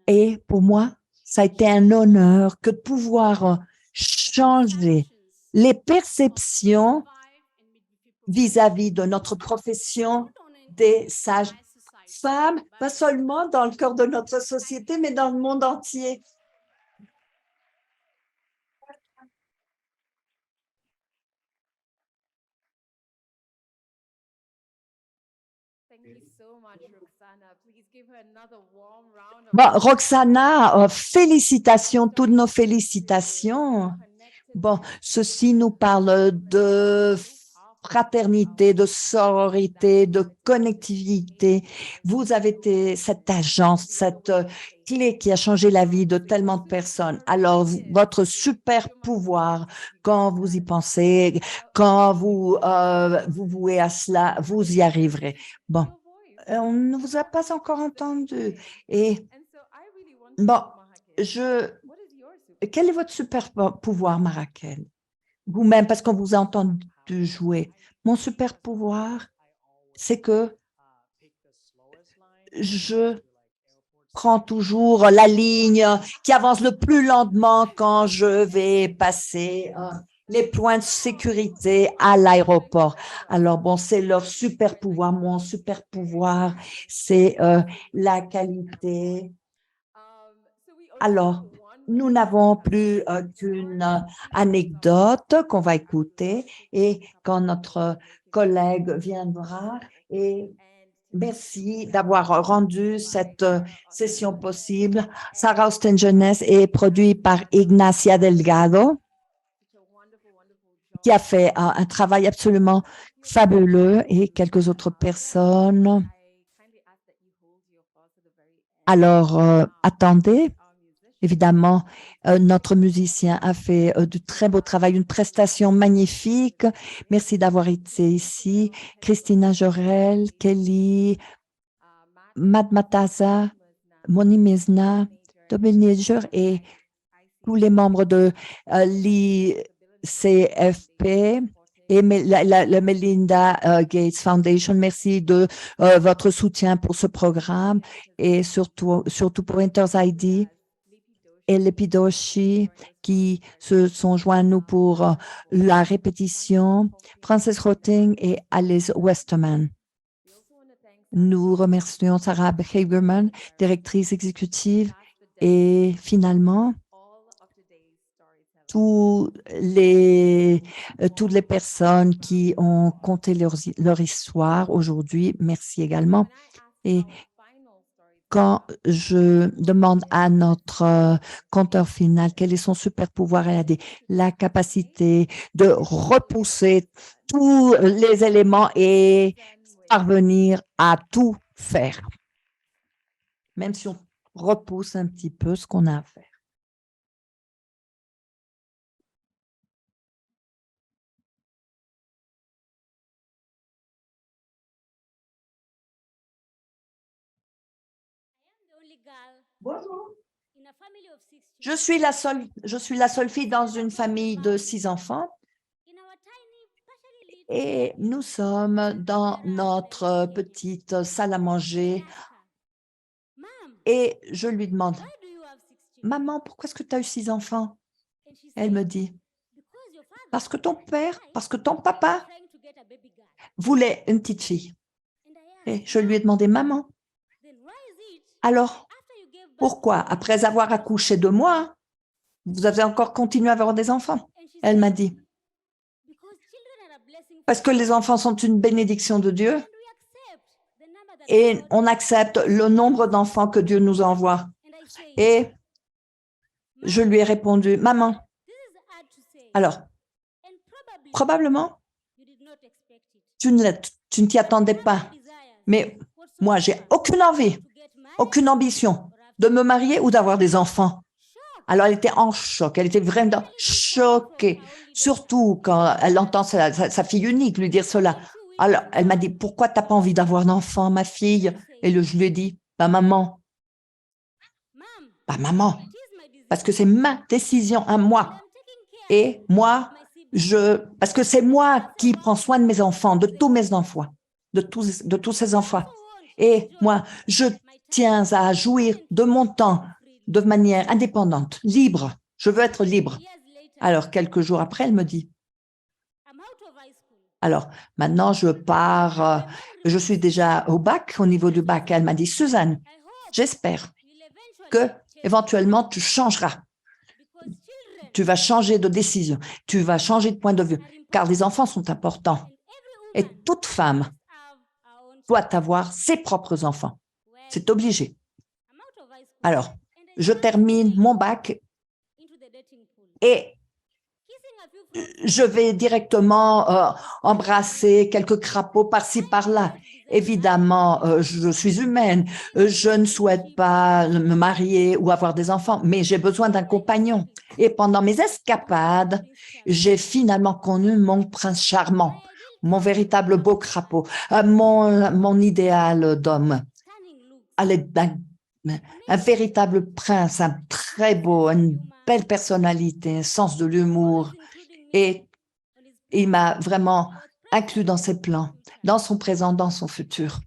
Et pour moi, ça a été un honneur que de pouvoir changer les perceptions vis-à-vis de notre profession des sages-femmes, pas seulement dans le cœur de notre société, mais dans le monde entier. Bon, Roxana, félicitations, toutes nos félicitations. Bon, ceci nous parle de fraternité, de sororité, de connectivité. Vous avez été cette agence, cette clé qui a changé la vie de tellement de personnes. Alors, votre super pouvoir, quand vous y pensez, quand vous vouez à cela, vous y arriverez. Bon, on ne vous a pas encore entendu. Et bon, quel est votre super pouvoir, Marakel? Vous-même, parce qu'on vous a entendu jouer. Mon super pouvoir, c'est que je prends toujours la ligne qui avance le plus lentement quand je vais passer les points de sécurité à l'aéroport. Alors bon, c'est leur super pouvoir. Mon super pouvoir, c'est la qualité. Alors, nous n'avons plus qu'une anecdote qu'on va écouter et quand notre collègue viendra. Et merci d'avoir rendu cette session possible. Sarah Austen Jeunesse est produit par Ignacia Delgado, qui a fait un travail absolument fabuleux et quelques autres personnes. Alors, attendez. Évidemment, notre musicien a fait du très beau travail, une prestation magnifique. Merci d'avoir été ici. Christina Jorel, Kelly, Mad Mataza, Moni Mesna, Dobelniger et tous les membres de l'ICFP et la Melinda Gates Foundation. Merci de votre soutien pour ce programme et surtout pour Inters ID et l'Epidoshi qui se sont joints à nous pour la répétition, Frances Rotting et Alice Westerman. Nous remercions Sarah Hagerman, directrice exécutive, et finalement, toutes les personnes qui ont conté leur histoire aujourd'hui. Merci également. Et quand je demande à notre compteur final quel est son super pouvoir, elle a dit la capacité de repousser tous les éléments et parvenir à tout faire, même si on repousse un petit peu ce qu'on a à faire. Bonjour. Je suis la seule fille dans une famille de 6 enfants et nous sommes dans notre petite salle à manger et je lui demande « Maman, pourquoi est-ce que tu as eu 6 enfants ?» Elle me dit « Parce que ton papa voulait une petite fille. » Et je lui ai demandé « Maman, alors, pourquoi, après avoir accouché de moi, vous avez encore continué à avoir des enfants ?» Elle m'a dit, « Parce que les enfants sont une bénédiction de Dieu et on accepte le nombre d'enfants que Dieu nous envoie. » Et je lui ai répondu, « Maman, alors, probablement, tu ne t'y attendais pas, mais moi, j'ai aucune envie, aucune ambition de me marier ou d'avoir des enfants. Alors, elle était en choc, elle était vraiment choquée, surtout quand elle entend sa fille unique lui dire cela. Alors, elle m'a dit, pourquoi t'as pas envie d'avoir d'enfant, ma fille? Et je lui ai dit, bah maman, parce que c'est ma décision à moi. Et moi, parce que c'est moi qui prends soin de mes enfants, de tous mes enfants, de tous ces enfants. Et moi, je tiens à jouir de mon temps de manière indépendante, libre. Je veux être libre. Alors, quelques jours après, elle me dit, alors, maintenant, je pars, je suis déjà au bac, au niveau du bac. Elle m'a dit, Suzanne, j'espère que éventuellement tu changeras. Tu vas changer de décision, tu vas changer de point de vue, car les enfants sont importants. Et toute femme doit avoir ses propres enfants. C'est obligé. Alors, je termine mon bac et je vais directement embrasser quelques crapauds par-ci, par-là. Évidemment, je suis humaine, je ne souhaite pas me marier ou avoir des enfants, mais j'ai besoin d'un compagnon. Et pendant mes escapades, j'ai finalement connu mon prince charmant, mon véritable beau crapaud, mon idéal d'homme. Un véritable prince, un très beau, une belle personnalité, un sens de l'humour. Et il m'a vraiment inclus dans ses plans, dans son présent, dans son futur.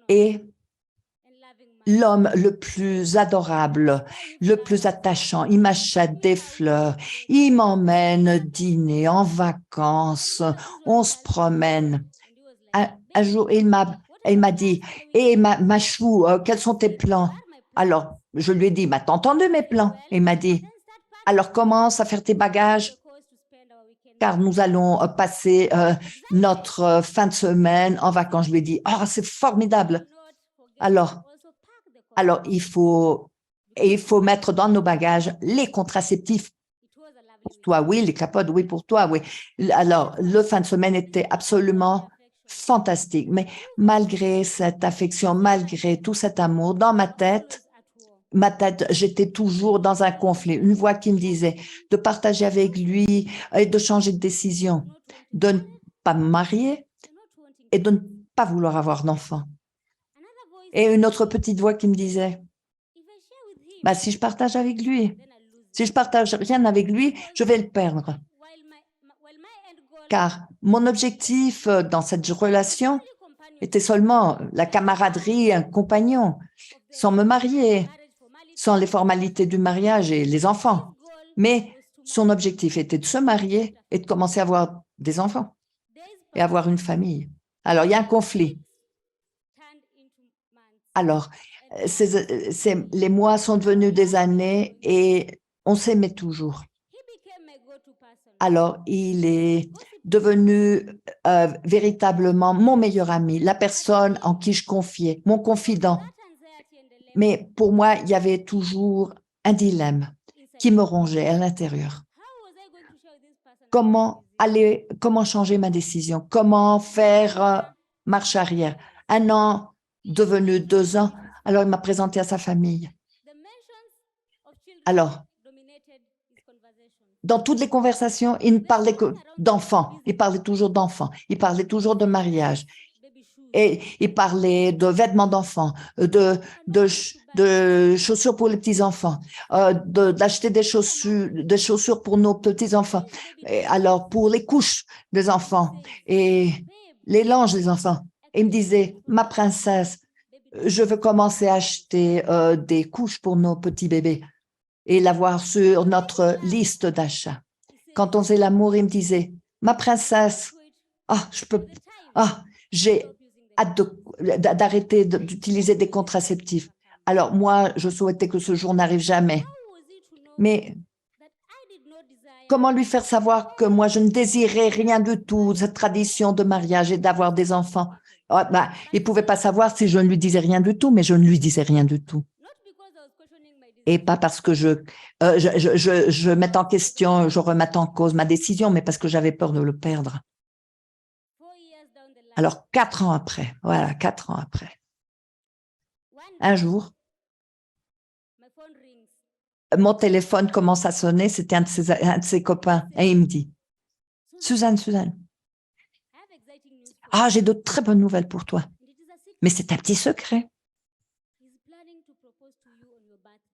Et l'homme le plus adorable, le plus attachant, il m'achète des fleurs, il m'emmène dîner, en vacances, on se promène. Un jour, il m'a dit, « Eh, ma chou, quels sont tes plans ?» Alors, je lui ai dit, « T'as entendu mes plans ?» Il m'a dit, « Alors, commence à faire tes bagages, car nous allons passer notre fin de semaine en vacances. » Je lui ai dit, « Oh, c'est formidable. Alors, il faut mettre dans nos bagages les contraceptifs. Pour toi, oui, les capotes, oui, pour toi, oui. » Alors, le fin de semaine était absolument fantastique. Mais malgré cette affection, malgré tout cet amour, dans ma tête, j'étais toujours dans un conflit. Une voix qui me disait de partager avec lui et de changer de décision, de ne pas me marier et de ne pas vouloir avoir d'enfant. Et une autre petite voix qui me disait, si je partage avec lui, si je partage rien avec lui, je vais le perdre. Car mon objectif dans cette relation était seulement la camaraderie, un compagnon, sans me marier, sans les formalités du mariage et les enfants. Mais son objectif était de se marier et de commencer à avoir des enfants et avoir une famille. Alors, il y a un conflit. Alors, les mois sont devenus des années et on s'aimait toujours. Alors, il est devenu véritablement mon meilleur ami, la personne en qui je confiais, mon confident. Mais pour moi, il y avait toujours un dilemme qui me rongeait à l'intérieur. Comment changer ma décision? Comment faire marche arrière? 1 an devenu 2 ans, alors il m'a présenté à sa famille. Alors, dans toutes les conversations, il ne parlait que d'enfants. Il parlait toujours d'enfants. Il parlait toujours de mariage. Et il parlait de vêtements d'enfants, de chaussures pour les petits-enfants, d'acheter des chaussures pour nos petits-enfants. Alors, pour les couches des enfants et les langes des enfants. Et il me disait, ma princesse, je veux commencer à acheter des couches pour nos petits bébés et l'avoir sur notre liste d'achat. Quand on faisait l'amour, il me disait, ma princesse, j'ai hâte d'arrêter d'utiliser des contraceptifs. Alors moi, je souhaitais que ce jour n'arrive jamais. Mais comment lui faire savoir que moi, je ne désirais rien du tout, cette tradition de mariage et d'avoir des enfants? Il ne pouvait pas savoir si je ne lui disais rien du tout, mais je ne lui disais rien du tout. Et pas parce que je mette en question, je remette en cause ma décision, mais parce que j'avais peur de le perdre. Alors, 4 ans après, voilà, 4 ans après, un jour, mon téléphone commence à sonner, c'était un de ses copains, et il me dit, Suzanne, ah, j'ai de très bonnes nouvelles pour toi, mais c'est un petit secret.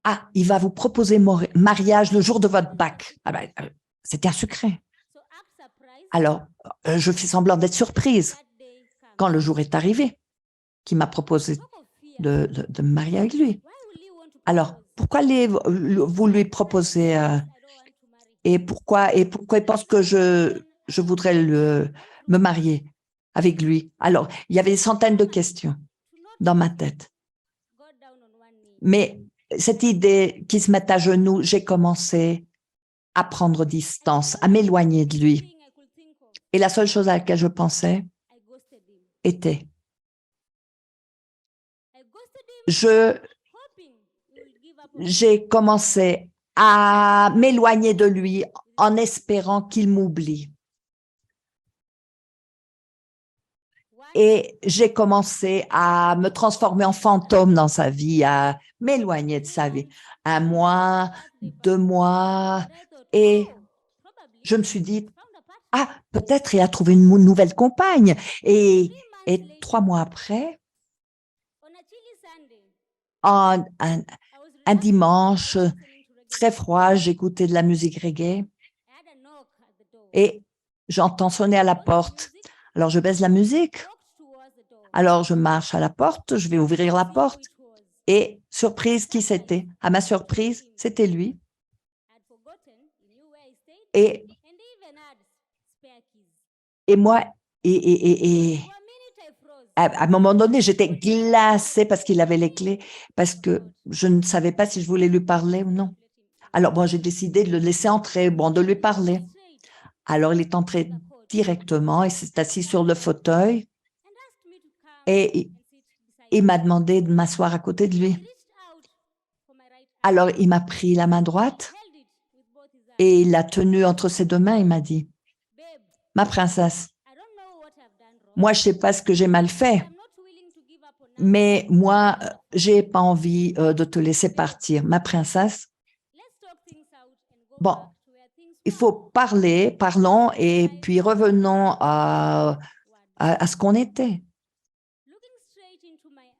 Ah, il va vous proposer mariage le jour de votre bac. Ah ben, c'était un secret. Alors, je fais semblant d'être surprise quand le jour est arrivé, qu'il m'a proposé de me marier avec lui. Alors, pourquoi vous lui proposez et pourquoi il pense que je voudrais me marier avec lui? Alors, il y avait des centaines de questions dans ma tête. Mais cette idée qu'il se mette à genoux, j'ai commencé à prendre distance, à m'éloigner de lui. Et la seule chose à laquelle je pensais était, j'ai commencé à m'éloigner de lui en espérant qu'il m'oublie. Et j'ai commencé à me transformer en fantôme dans sa vie, à m'éloigner de sa vie. 1 mois, 2 mois, et je me suis dit, ah, peut-être il a trouvé une nouvelle compagne. Et 3 mois après, un dimanche très froid, j'écoutais de la musique reggae et j'entends sonner à la porte. Alors, je baisse la musique. Alors, je marche à la porte, je vais ouvrir la porte et surprise, qui c'était? À ma surprise, c'était lui. Et moi, à un moment donné, j'étais glacée parce qu'il avait les clés, parce que je ne savais pas si je voulais lui parler ou non. Alors, bon, j'ai décidé de le laisser entrer, bon, de lui parler. Alors, il est entré directement et s'est assis sur le fauteuil et il m'a demandé de m'asseoir à côté de lui. Alors, il m'a pris la main droite et il l'a tenue entre ses 2 mains. Il m'a dit, « Ma princesse, moi, je ne sais pas ce que j'ai mal fait, mais moi, j'ai pas envie de te laisser partir. Ma princesse, bon, il faut parlons et puis revenons à ce qu'on était. »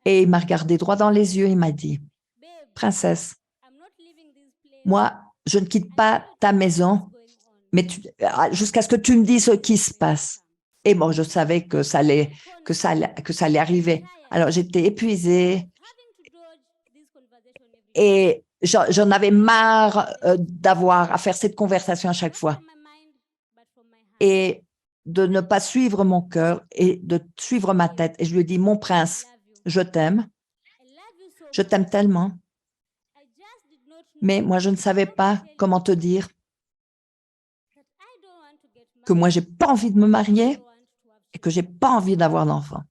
Et il m'a regardé droit dans les yeux, il m'a dit, « Princesse, moi, je ne quitte pas ta maison, mais jusqu'à ce que tu me dises ce qui se passe. » Et bon, je savais que ça allait arriver. Alors, j'étais épuisée et j'en avais marre d'avoir à faire cette conversation à chaque fois et de ne pas suivre mon cœur et de suivre ma tête. Et je lui ai dit, « Mon prince, je t'aime tellement, mais moi, je ne savais pas comment te dire que moi, j'ai pas envie de me marier et que j'ai pas envie d'avoir d'enfant. »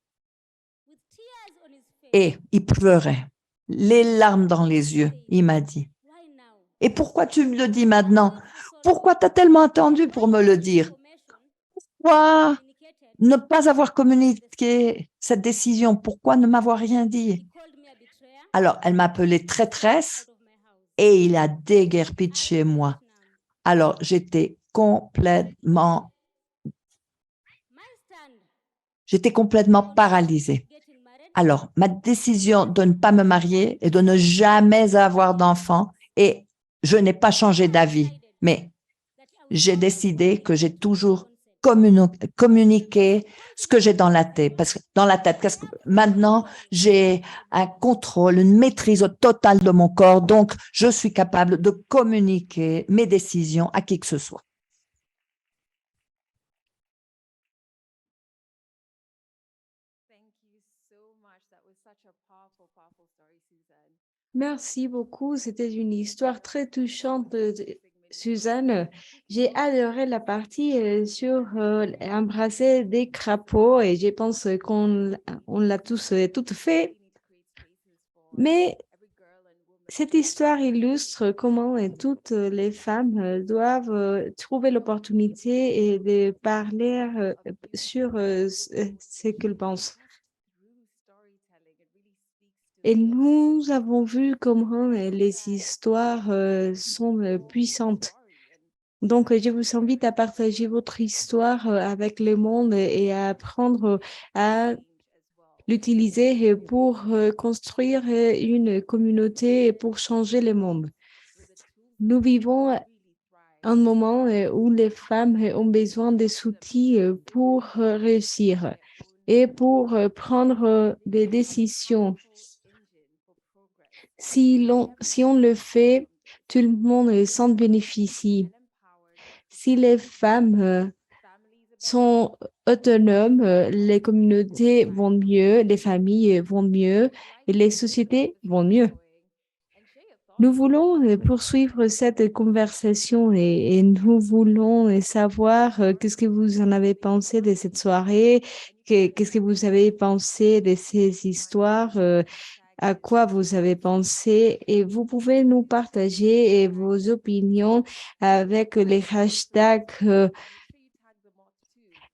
Et il pleurait, les larmes dans les yeux. Il m'a dit, « Et pourquoi tu me le dis maintenant? Pourquoi tu as tellement attendu pour me le dire? Pourquoi ne pas avoir communiqué cette décision? Pourquoi ne m'avoir rien dit? » Alors, elle m'appelait traîtresse et il a déguerpi de chez moi. Alors, j'étais complètement paralysée. Alors, ma décision de ne pas me marier et de ne jamais avoir d'enfant, et je n'ai pas changé d'avis, mais j'ai décidé que j'ai toujours communiqué ce que j'ai dans la tête. Parce que maintenant, j'ai un contrôle, une maîtrise totale de mon corps, donc je suis capable de communiquer mes décisions à qui que ce soit. Merci beaucoup. C'était une histoire très touchante, Suzanne. J'ai adoré la partie sur embrasser des crapauds et je pense qu'on l'a tous toutes fait. Mais cette histoire illustre comment toutes les femmes doivent trouver l'opportunité et de parler sur ce qu'elles pensent. Et nous avons vu comment les histoires sont puissantes. Donc, je vous invite à partager votre histoire avec le monde et à apprendre à l'utiliser pour construire une communauté et pour changer le monde. Nous vivons un moment où les femmes ont besoin des outils pour réussir et pour prendre des décisions. Si on le fait, tout le monde s'en bénéficie. Si les femmes sont autonomes, les communautés vont mieux, les familles vont mieux et les sociétés vont mieux. Nous voulons poursuivre cette conversation et nous voulons savoir qu'est-ce que vous en avez pensé de cette soirée, qu'est-ce que vous avez pensé de ces histoires, à quoi vous avez pensé et vous pouvez nous partager vos opinions avec les hashtags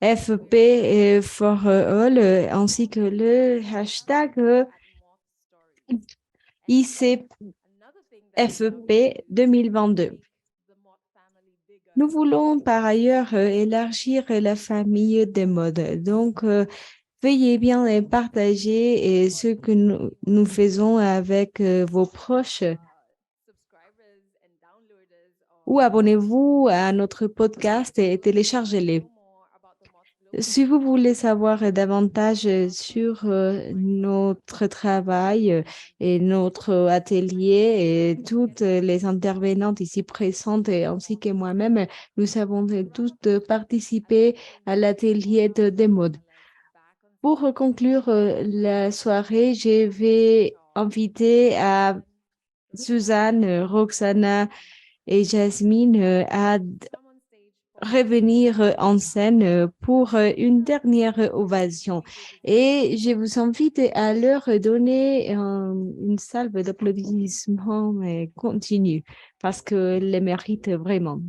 FP for All ainsi que le hashtag ICFP 2022. Nous voulons par ailleurs élargir la famille des modes. Donc, veuillez bien partager ce que nous faisons avec vos proches ou abonnez-vous à notre podcast et téléchargez-les. Si vous voulez savoir davantage sur notre travail et notre atelier et toutes les intervenantes ici présentes ainsi que moi-même, nous avons toutes participé à l'atelier des modes. Pour conclure la soirée, je vais inviter à Suzanne, Roxana et Jasmine à revenir en scène pour une dernière ovation. Et je vous invite à leur donner une salve d'applaudissements continue parce qu'elles les méritent vraiment.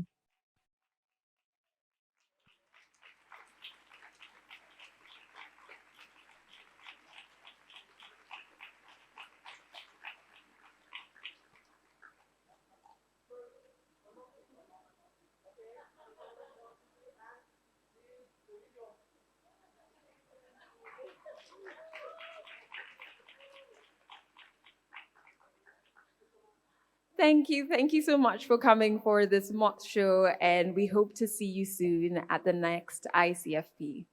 Thank you so much for coming for this mock show, and we hope to see you soon at the next ICFP.